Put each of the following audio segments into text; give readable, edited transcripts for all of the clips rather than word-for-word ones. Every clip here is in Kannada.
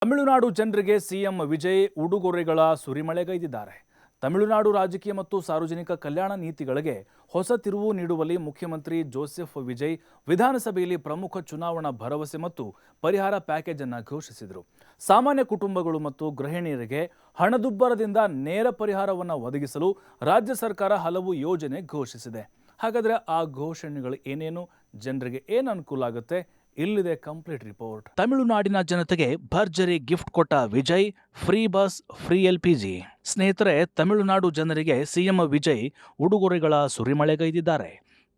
ತಮಿಳುನಾಡು ಜನರಿಗೆ ಸಿಎಂ ವಿಜಯ್ ಉಡುಗೊರೆಗಳ ಸುರಿಮಳೆಗೈದಿದ್ದಾರೆ. ತಮಿಳುನಾಡು ರಾಜಕೀಯ ಮತ್ತು ಸಾರ್ವಜನಿಕ ಕಲ್ಯಾಣ ನೀತಿಗಳಿಗೆ ಹೊಸ ತಿರುವು ನೀಡುವಲ್ಲಿ ಮುಖ್ಯಮಂತ್ರಿ ಜೋಸೆಫ್ ವಿಜಯ್ ವಿಧಾನಸಭೆಯಲ್ಲಿ ಪ್ರಮುಖ ಚುನಾವಣಾ ಭರವಸೆ ಮತ್ತು ಪರಿಹಾರ ಪ್ಯಾಕೇಜ್ ಅನ್ನು ಘೋಷಿಸಿದರು. ಸಾಮಾನ್ಯ ಕುಟುಂಬಗಳು ಮತ್ತು ಗೃಹಿಣಿಯರಿಗೆ ಹಣದುಬ್ಬರದಿಂದ ನೇರ ಪರಿಹಾರವನ್ನು ಒದಗಿಸಲು ರಾಜ್ಯ ಸರ್ಕಾರ ಹಲವು ಯೋಜನೆ ಘೋಷಿಸಿದೆ. ಹಾಗಾದರೆ ಆ ಘೋಷಣೆಗಳು ಏನೇನು, ಜನರಿಗೆ ಏನು ಅನುಕೂಲ ಆಗುತ್ತೆ? ಇಲ್ಲಿದೆ ಕಂಪ್ಲೀಟ್ ರಿಪೋರ್ಟ್. ತಮಿಳುನಾಡಿನ ಜನತೆಗೆ ಭರ್ಜರಿ ಗಿಫ್ಟ್ ಕೊಟ್ಟ Vijay, free bus, free LPG. ಸ್ನೇಹಿತರೆ, ತಮಿಳುನಾಡು ಜನರಿಗೆ ಸಿಎಂ ವಿಜಯ್ ಉಡುಗೊರೆಗಳ ಸುರಿಮಳೆಗೈದಿದ್ದಾರೆ.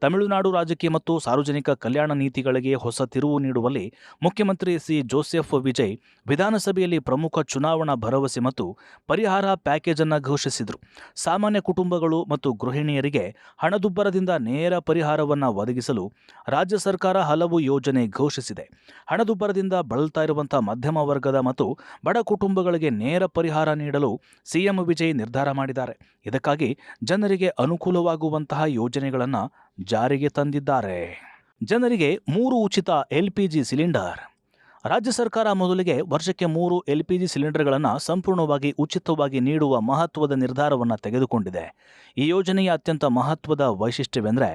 ತಮಿಳುನಾಡು ರಾಜಕೀಯ ಮತ್ತು ಸಾರ್ವಜನಿಕ ಕಲ್ಯಾಣ ನೀತಿಗಳಿಗೆ ಹೊಸ ತಿರುವು ನೀಡುವಲ್ಲಿ ಮುಖ್ಯಮಂತ್ರಿ ಜೋಸೆಫ್ ವಿಜಯ್ ವಿಧಾನಸಭೆಯಲ್ಲಿ ಪ್ರಮುಖ ಚುನಾವಣಾ ಭರವಸೆ ಮತ್ತು ಪರಿಹಾರ ಪ್ಯಾಕೇಜ್ ಅನ್ನು ಘೋಷಿಸಿದರು. ಸಾಮಾನ್ಯ ಕುಟುಂಬಗಳು ಮತ್ತು ಗೃಹಿಣಿಯರಿಗೆ ಹಣದುಬ್ಬರದಿಂದ ನೇರ ಪರಿಹಾರವನ್ನು ಒದಗಿಸಲು ರಾಜ್ಯ ಸರ್ಕಾರ ಹಲವು ಯೋಜನೆ ಘೋಷಿಸಿದೆ. ಹಣದುಬ್ಬರದಿಂದ ಬಳಲ್ತಾ ಇರುವಂತಹ ಮಧ್ಯಮ ವರ್ಗದ ಮತ್ತು ಬಡ ಕುಟುಂಬಗಳಿಗೆ ನೇರ ಪರಿಹಾರ ನೀಡಲು ಸಿಎಂ ವಿಜಯ್ ನಿರ್ಧಾರ ಮಾಡಿದ್ದಾರೆ. ಇದಕ್ಕಾಗಿ ಜನರಿಗೆ ಅನುಕೂಲವಾಗುವಂತಹ ಯೋಜನೆಗಳನ್ನು ಜಾರಿಗೆ ತಂದಿದ್ದಾರೆ. ಜನರಿಗೆ 3 ಉಚಿತ LPG ಸಿಲಿಂಡರ್. ರಾಜ್ಯ ಸರ್ಕಾರ ಮೊದಲಿಗೆ ವರ್ಷಕ್ಕೆ 3 LPG ಸಿಲಿಂಡರ್ಗಳನ್ನು ಸಂಪೂರ್ಣವಾಗಿ ಉಚಿತವಾಗಿ ನೀಡುವ ಮಹತ್ವದ ನಿರ್ಧಾರವನ್ನು ತೆಗೆದುಕೊಂಡಿದೆ. ಈ ಯೋಜನೆಯ ಅತ್ಯಂತ ಮಹತ್ವದ ವೈಶಿಷ್ಟ್ಯವೆಂದರೆ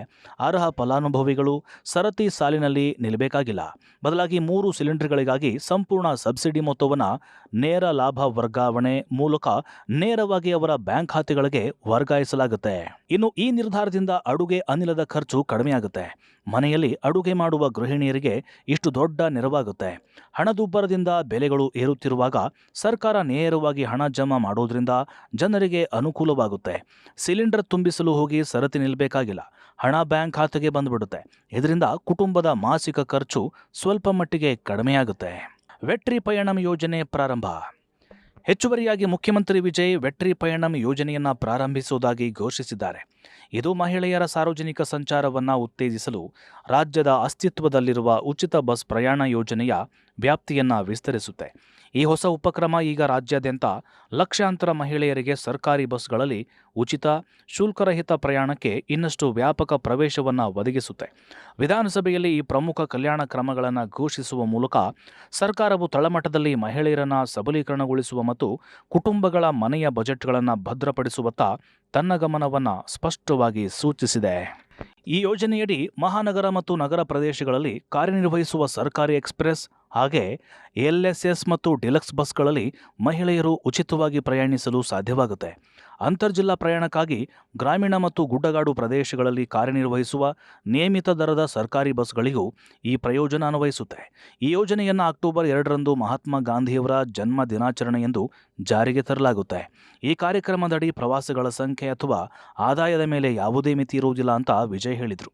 ಅರ್ಹ ಫಲಾನುಭವಿಗಳು ಸರತಿ ಸಾಲಿನಲ್ಲಿ ನಿಲ್ಲಬೇಕಾಗಿಲ್ಲ. ಬದಲಾಗಿ 3 ಸಿಲಿಂಡರ್ಗಳಿಗಾಗಿ ಸಂಪೂರ್ಣ ಸಬ್ಸಿಡಿ ಮೊತ್ತವನ್ನು ನೇರ ಲಾಭ ವರ್ಗಾವಣೆ ಮೂಲಕ ನೇರವಾಗಿ ಅವರ ಬ್ಯಾಂಕ್ ಖಾತೆಗಳಿಗೆ ವರ್ಗಾಯಿಸಲಾಗುತ್ತೆ. ಇನ್ನು ಈ ನಿರ್ಧಾರದಿಂದ ಅಡುಗೆ ಅನಿಲದ ಖರ್ಚು ಕಡಿಮೆಯಾಗುತ್ತೆ. ಮನೆಯಲ್ಲಿ ಅಡುಗೆ ಮಾಡುವ ಗೃಹಿಣಿಯರಿಗೆ ಇಷ್ಟು ದೊಡ್ಡ ನೆರವಾಗುತ್ತೆ. ಹಣದುಬ್ಬರದಿಂದ ಬೆಲೆಗಳು ಏರುತ್ತಿರುವಾಗ ಸರ್ಕಾರ ನೇರವಾಗಿ ಹಣ ಜಮಾ ಮಾಡೋದ್ರಿಂದ ಜನರಿಗೆ ಅನುಕೂಲವಾಗುತ್ತೆ. ಸಿಲಿಂಡರ್ ತುಂಬಿಸಲು ಹೋಗಿ ಸರತಿ ನಿಲ್ಲಬೇಕಾಗಿಲ್ಲ. ಹಣ ಬ್ಯಾಂಕ್ ಖಾತೆಗೆ ಬಂದ್ಬಿಡುತ್ತೆ. ಇದರಿಂದ ಕುಟುಂಬದ ಮಾಸಿಕ ಖರ್ಚು ಸ್ವಲ್ಪ ಮಟ್ಟಿಗೆ ಕಡಿಮೆಯಾಗುತ್ತೆ. ವೆಟ್ರಿ ಪಯಣಂ ಯೋಜನೆ ಪ್ರಾರಂಭ. ಹೆಚ್ಚುವರಿಯಾಗಿ ಮುಖ್ಯಮಂತ್ರಿ ವಿಜಯ್ ವೆಟ್ರಿ ಪಯಣಂ ಯೋಜನೆಯನ್ನು ಪ್ರಾರಂಭಿಸುವುದಾಗಿ ಘೋಷಿಸಿದ್ದಾರೆ. ಇದು ಮಹಿಳೆಯರ ಸಾರ್ವಜನಿಕ ಸಂಚಾರವನ್ನು ಉತ್ತೇಜಿಸಲು ರಾಜ್ಯದ ಅಸ್ತಿತ್ವದಲ್ಲಿರುವ ಉಚಿತ ಬಸ್ ಪ್ರಯಾಣ ಯೋಜನೆಯ ವ್ಯಾಪ್ತಿಯನ್ನು ವಿಸ್ತರಿಸುತ್ತೆ. ಈ ಹೊಸ ಉಪಕ್ರಮ ಈಗ ರಾಜ್ಯಾದ್ಯಂತ ಲಕ್ಷಾಂತರ ಮಹಿಳೆಯರಿಗೆ ಸರ್ಕಾರಿ ಬಸ್ಗಳಲ್ಲಿ ಉಚಿತ ಶುಲ್ಕರಹಿತ ಪ್ರಯಾಣಕ್ಕೆ ಇನ್ನಷ್ಟು ವ್ಯಾಪಕ ಪ್ರವೇಶವನ್ನು ಒದಗಿಸುತ್ತೆ. ವಿಧಾನಸಭೆಯಲ್ಲಿ ಈ ಪ್ರಮುಖ ಕಲ್ಯಾಣ ಕ್ರಮಗಳನ್ನು ಘೋಷಿಸುವ ಮೂಲಕ ಸರ್ಕಾರವು ತಳಮಟ್ಟದಲ್ಲಿ ಮಹಿಳೆಯರನ್ನು ಸಬಲೀಕರಣಗೊಳಿಸುವ ಮತ್ತು ಕುಟುಂಬಗಳ ಮನೆಯ ಬಜೆಟ್ಗಳನ್ನು ಭದ್ರಪಡಿಸುವತ್ತ ತನ್ನ ಗಮನವನ್ನು ಸ್ಪಷ್ಟವಾಗಿ ಸೂಚಿಸಿದೆ. ಈ ಯೋಜನೆಯಡಿ ಮಹಾನಗರ ಮತ್ತು ನಗರ ಪ್ರದೇಶಗಳಲ್ಲಿ ಕಾರ್ಯನಿರ್ವಹಿಸುವ ಸರ್ಕಾರಿ ಎಕ್ಸ್ಪ್ರೆಸ್ ಹಾಗೆ LSS ಮತ್ತು ಡಿಲಕ್ಸ್ ಬಸ್ಗಳಲ್ಲಿ ಮಹಿಳೆಯರು ಉಚಿತವಾಗಿ ಪ್ರಯಾಣಿಸಲು ಸಾಧ್ಯವಾಗುತ್ತೆ. ಅಂತರ್ಜಿಲ್ಲಾ ಪ್ರಯಾಣಕ್ಕಾಗಿ ಗ್ರಾಮೀಣ ಮತ್ತು ಗುಡ್ಡಗಾಡು ಪ್ರದೇಶಗಳಲ್ಲಿ ಕಾರ್ಯನಿರ್ವಹಿಸುವ ನಿಯಮಿತ ದರದ ಸರ್ಕಾರಿ ಬಸ್ಗಳಿಗೂ ಈ ಪ್ರಯೋಜನ ಅನ್ವಯಿಸುತ್ತೆ. ಈ ಯೋಜನೆಯನ್ನು ಅಕ್ಟೋಬರ್ 2ರಂದು ಮಹಾತ್ಮ ಗಾಂಧಿಯವರ ಜನ್ಮ ದಿನಾಚರಣೆಯಂದು ಜಾರಿಗೆ ತರಲಾಗುತ್ತೆ. ಈ ಕಾರ್ಯಕ್ರಮದಡಿ ಪ್ರವಾಸಗಳ ಸಂಖ್ಯೆ ಅಥವಾ ಆದಾಯದ ಮೇಲೆ ಯಾವುದೇ ಮಿತಿ ಇರುವುದಿಲ್ಲ ಅಂತ ವಿಜಯ್ ಹೇಳಿದರು.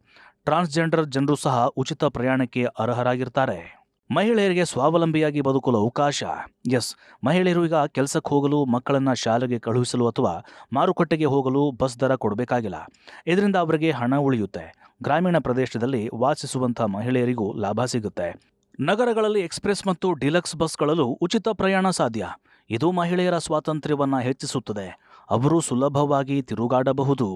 ಟ್ರಾನ್ಸ್ಜೆಂಡರ್ ಜನರು ಸಹ ಉಚಿತ ಪ್ರಯಾಣಕ್ಕೆ ಅರ್ಹರಾಗಿರ್ತಾರೆ. ಮಹಿಳೆಯರಿಗೆ ಸ್ವಾವಲಂಬಿಯಾಗಿ ಬದುಕಲು ಅವಕಾಶ. ಮಹಿಳೆಯರು ಈಗ ಕೆಲಸಕ್ಕೆ ಹೋಗಲು, ಮಕ್ಕಳನ್ನು ಶಾಲೆಗೆ ಕಳುಹಿಸಲು ಅಥವಾ ಮಾರುಕಟ್ಟೆಗೆ ಹೋಗಲು ಬಸ್ ದರ ಕೊಡಬೇಕಾಗಿಲ್ಲ. ಇದರಿಂದ ಅವರಿಗೆ ಹಣ ಉಳಿಯುತ್ತೆ. ಗ್ರಾಮೀಣ ಪ್ರದೇಶದಲ್ಲಿ ವಾಸಿಸುವಂಥ ಮಹಿಳೆಯರಿಗೂ ಲಾಭ ಸಿಗುತ್ತೆ. ನಗರಗಳಲ್ಲಿ ಎಕ್ಸ್ಪ್ರೆಸ್ ಮತ್ತು ಡಿಲಕ್ಸ್ ಬಸ್ಗಳಲ್ಲೂ ಉಚಿತ ಪ್ರಯಾಣ ಸಾಧ್ಯ. ಇದು ಮಹಿಳೆಯರ ಸ್ವಾತಂತ್ರ್ಯವನ್ನು ಹೆಚ್ಚಿಸುತ್ತದೆ. ಅವರು ಸುಲಭವಾಗಿ ತಿರುಗಾಡಬಹುದು.